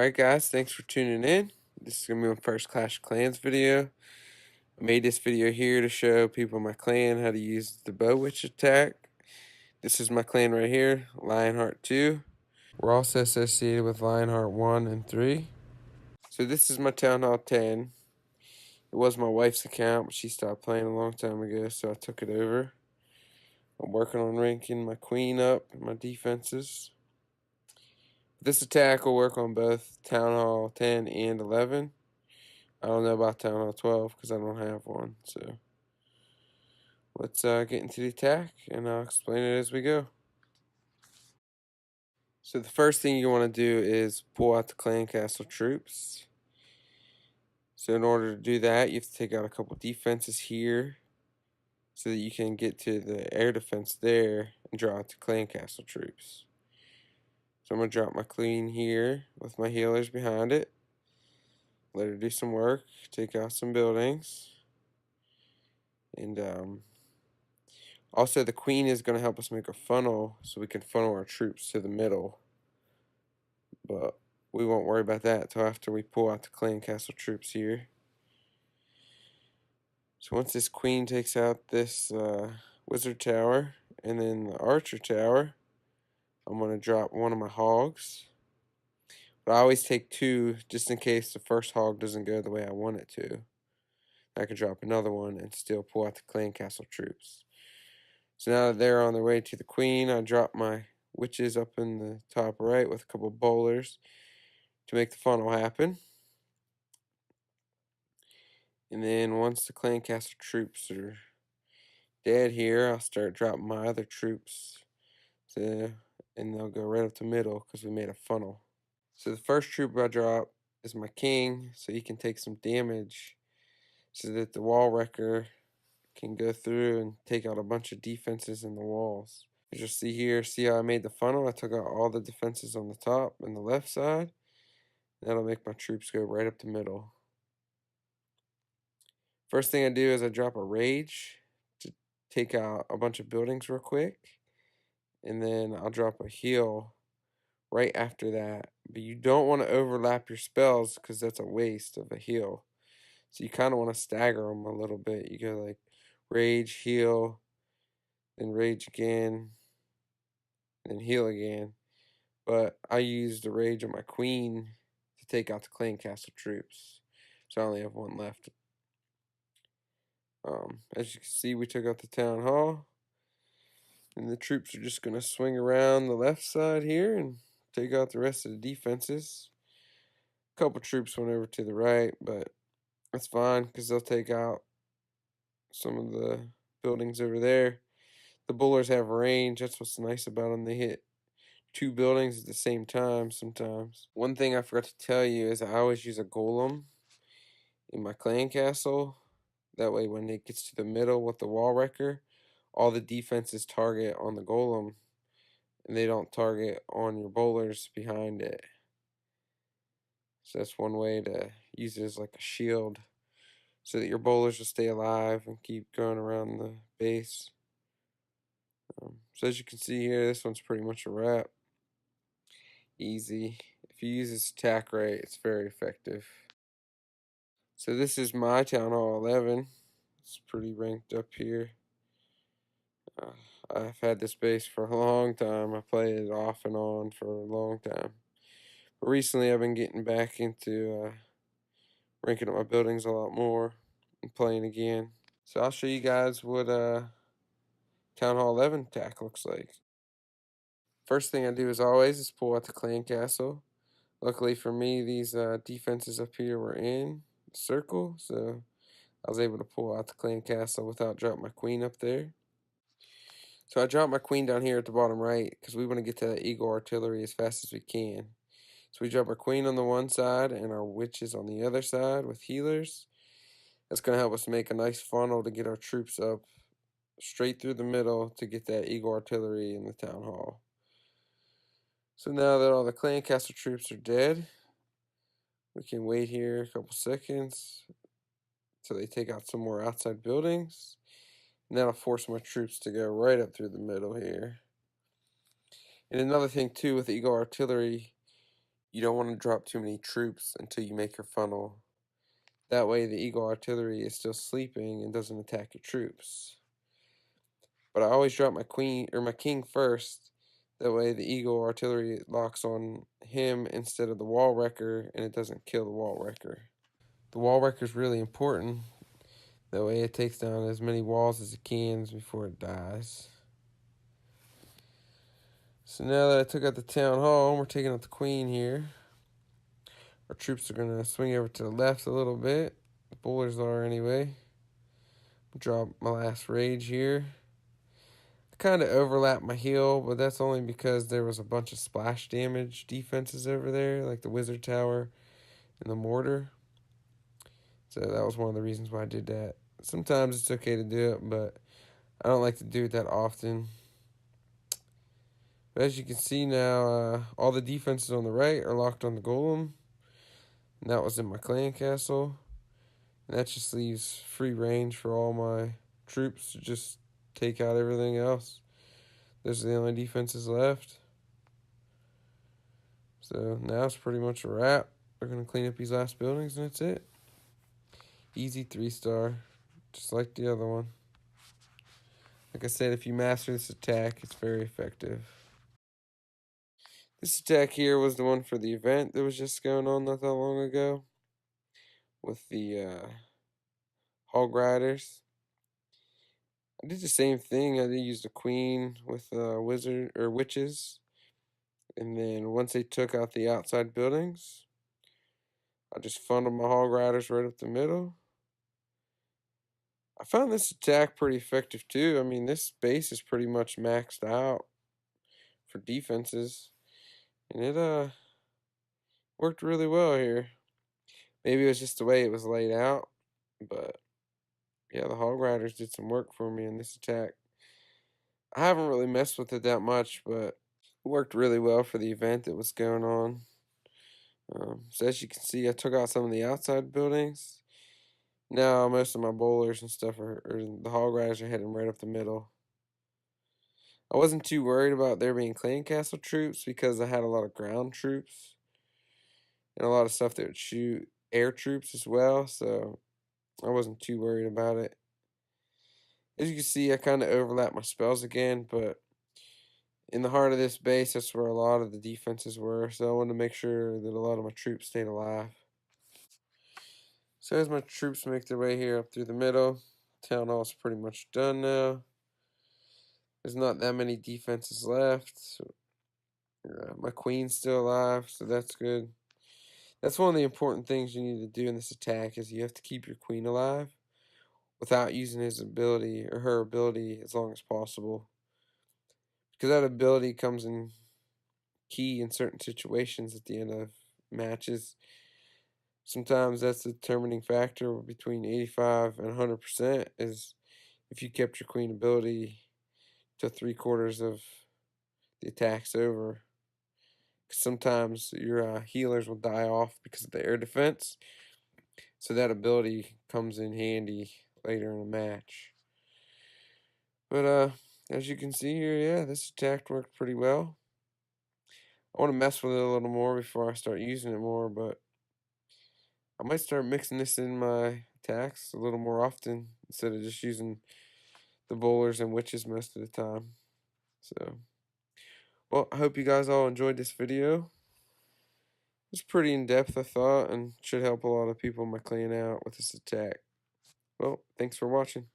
Alright guys, thanks for tuning in. This is going to be my first Clash of Clans video. I made this video here to show people in my clan how to use the BOWITCH attack. This is my clan right here, LIONHEART 2. We're also associated with LIONHEART 1 and 3. So this is my Town Hall 10. It was my wife's account, but she stopped playing a long time ago, so I took it over. I'm working on ranking my queen up and my defenses. This attack will work on both Town Hall 10 and 11. I don't know about Town Hall 12 because I don't have one. So let's get into the attack and I'll explain it as we go. So the first thing you want to do is pull out the clan castle troops. So in order to do that, you have to take out a couple defenses here so that you can get to the air defense there and draw out the clan castle troops. So I'm going to drop my queen here with my healers behind it. Let her do some work, take out some buildings. And also the queen is going to help us make a funnel so we can funnel our troops to the middle. But we won't worry about that until after we pull out the clan castle troops here. So once this queen takes out this wizard tower and then the archer tower, I'm going to drop one of my hogs. But I always take two just in case the first hog doesn't go the way I want it to. I can drop another one and still pull out the clan castle troops. So now that they're on their way to the queen, I drop my witches up in the top right with a couple of bowlers to make the funnel happen. And then once the clan castle troops are dead here, I'll start dropping my other troops and they'll go right up the middle because we made a funnel. So the first troop I drop is my king, so he can take some damage so that the wall wrecker can go through and take out a bunch of defenses in the walls. As you'll see here, see how I made the funnel? I took out all the defenses on the top and the left side. That'll make my troops go right up the middle. First thing I do is I drop a rage to take out a bunch of buildings real quick. And then I'll drop a heal right after that. But you don't want to overlap your spells because that's a waste of a heal. So you kind of want to stagger them a little bit. You go like rage, heal, then rage again, then heal again. But I used the rage on my queen to take out the clan castle troops. So I only have one left. As you can see, we took out the town hall. And the troops are just going to swing around the left side here and take out the rest of the defenses. A couple troops went over to the right, but that's fine because they'll take out some of the buildings over there. The bowlers have range. That's what's nice about them. They hit two buildings at the same time sometimes. One thing I forgot to tell you is I always use a golem in my clan castle. That way when it gets to the middle with the wall wrecker, all the defenses target on the golem and they don't target on your bowlers behind it. So that's one way to use it as like a shield so that your bowlers will stay alive and keep going around the base. So as you can see here, this one's pretty much a wrap. Easy. If you use this attack right, it's very effective. So this is my Town Hall 11. It's pretty ranked up here. I've had this base for a long time. I played it off and on for a long time. But recently I've been getting back into ranking up my buildings a lot more and playing again. So I'll show you guys what Town Hall 11 attack looks like. First thing I do as always is pull out the clan castle. Luckily for me, these defenses up here were in the circle, so I was able to pull out the clan castle without dropping my queen up there. So I dropped my queen down here at the bottom right because we want to get to that eagle artillery as fast as we can. So we drop our queen on the one side and our witches on the other side with healers. That's going to help us make a nice funnel to get our troops up straight through the middle to get that eagle artillery in the town hall. So now that all the clan castle troops are dead, we can wait here a couple seconds till they take out some more outside buildings. And that'll force my troops to go right up through the middle here. And another thing too with the eagle artillery, you don't want to drop too many troops until you make your funnel. That way the Eagle artillery is still sleeping and doesn't attack your troops. But I always drop my queen or my king first. That way the Eagle artillery locks on him instead of the wall wrecker, and it doesn't kill the wall wrecker. The wall wrecker is really important. That way it takes down as many walls as it can before it dies. So now that I took out the town hall, we're taking out the queen here. Our troops are going to swing over to the left a little bit. The bowlers are anyway. Drop my last rage here. I kind of overlapped my heal, but that's only because there was a bunch of splash damage defenses over there, like the wizard tower and the mortar. So that was one of the reasons why I did that. Sometimes it's okay to do it, but I don't like to do it that often. But as you can see now, all the defenses on the right are locked on the golem. And that was in my clan castle. And that just leaves free range for all my troops to just take out everything else. Those are the only defenses left. So now it's pretty much a wrap. We're going to clean up these last buildings and that's it. Easy 3-star, just like the other one. Like I said, if you master this attack, it's very effective. This attack here was the one for the event that was just going on not that long ago with the hog riders. I did the same thing. I did use the queen with wizard or witches, and then once they took out the outside buildings, I just funneled my hog riders right up the middle. I found this attack pretty effective too. I mean, this base is pretty much maxed out for defenses, and it worked really well here. Maybe it was just the way it was laid out, but yeah, the hog riders did some work for me in this attack. I haven't really messed with it that much, but it worked really well for the event that was going on. So as you can see, I took out some of the outside buildings. Now most of my bowlers and stuff or the hog riders are heading right up the middle. I wasn't too worried about there being clan castle troops because I had a lot of ground troops and a lot of stuff that would shoot air troops as well, so I wasn't too worried about it. As you can see, I kind of overlapped my spells again, but in the heart of this base, that's where a lot of the defenses were, so I wanted to make sure that a lot of my troops stayed alive. So as my troops make their way here up through the middle, town hall's pretty much done now. There's not that many defenses left. So, my queen's still alive, so that's good. That's one of the important things you need to do in this attack is you have to keep your queen alive without using his ability or her ability as long as possible. Because that ability comes in key in certain situations at the end of matches. Sometimes that's the determining factor between 85 and 100% is if you kept your queen ability to 3/4 of the attack's over. Sometimes your healers will die off because of the air defense, so that ability comes in handy later in a match. But as you can see here, yeah, this attack worked pretty well. I want to mess with it a little more before I start using it more, but I might start mixing this in my attacks a little more often instead of just using the bowlers and witches most of the time. So, well, I hope you guys all enjoyed this video. It's pretty in-depth, I thought, and should help a lot of people in my clan out with this attack. Well, thanks for watching.